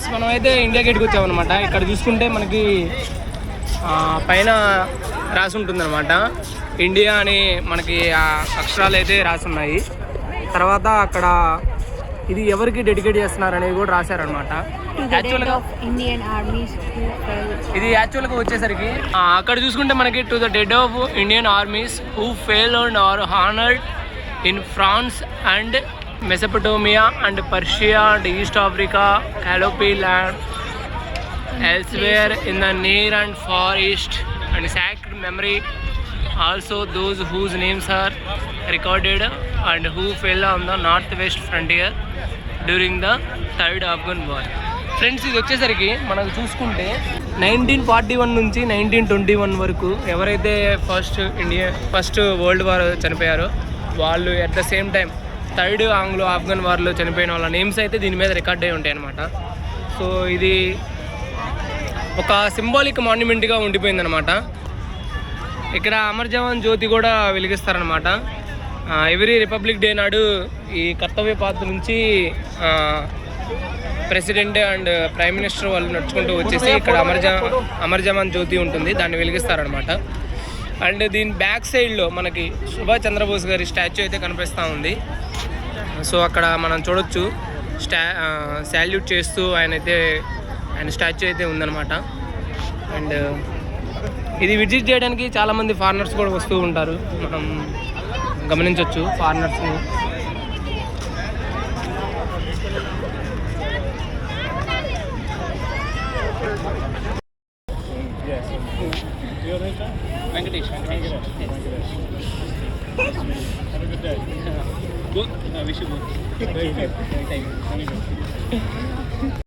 Friends మనమైతే India గేట్కి వచ్చామన్నమాట. ఇక్కడ చూసుకుంటే మనకి పైన రాసి ఉంటుందన్నమాట ఇండియా అని, మనకి ఆ అక్షరాలు అయితే రాసి ఉన్నాయి. తర్వాత అక్కడ ఇది ఎవరికి డెడికేట్ చేస్తున్నారు అనేది కూడా రాశారనమాట. ఇది యాక్చువల్గా వచ్చేసరికి అక్కడ చూసుకుంటే మనకి to the dead of Indian armies who fell and are honoured in France and Mesopotamia and Persia and East Africa, Gallipoli and elsewhere in the near and far east, and sacred memory also those whose names are recorded and who fell on the northwest frontier during the third Afghan war. Friends ఇది వచ్చేసరికి మనకు చూసుకుంటే 1941 నుంచి 1921 వరకు ఎవరైతే first world war చనిపోయారో వాళ్ళు at the same time third Anglo Afghan వార్లో చనిపోయిన వాళ్ళ నేమ్స్ అయితే దీని మీద రికార్డ్ అయి ఉంటాయి అన్నమాట. సో ఇది ఒక సింబాలిక్ మాన్యుమెంట్గా ఉండిపోయిందనమాట. ఇక్కడ అమర్ జవాన్ జ్యోతి కూడా వెలిగిస్తారనమాట. ఎవ్రీ రిపబ్లిక్ డే నాడు ఈ కర్తవ్య పాత్ నుంచి ప్రెసిడెంట్ అండ్ ప్రైమ్ మినిస్టర్ వాళ్ళు నడుచుకుంటూ వచ్చేసి ఇక్కడ అమర్ జవాన్ జ్యోతి ఉంటుంది, దాన్ని వెలిగిస్తారనమాట. అండ్ దీని బ్యాక్ సైడ్లో మనకి సుభాష్ చంద్రబోస్ గారి స్టాచ్యూ అయితే కనిపిస్తూ ఉంది. సో అక్కడ మనం చూడొచ్చు శాల్యూట్ చేస్తూ ఆయన స్టాచ్యూ అయితే ఉందన్నమాట. అండ్ ఇది విజిట్ చేయడానికి చాలామంది ఫారినర్స్ కూడా వస్తూ ఉంటారు, మనం గమనించవచ్చు ఫారినర్స్ని. వెంకటేష్ విష్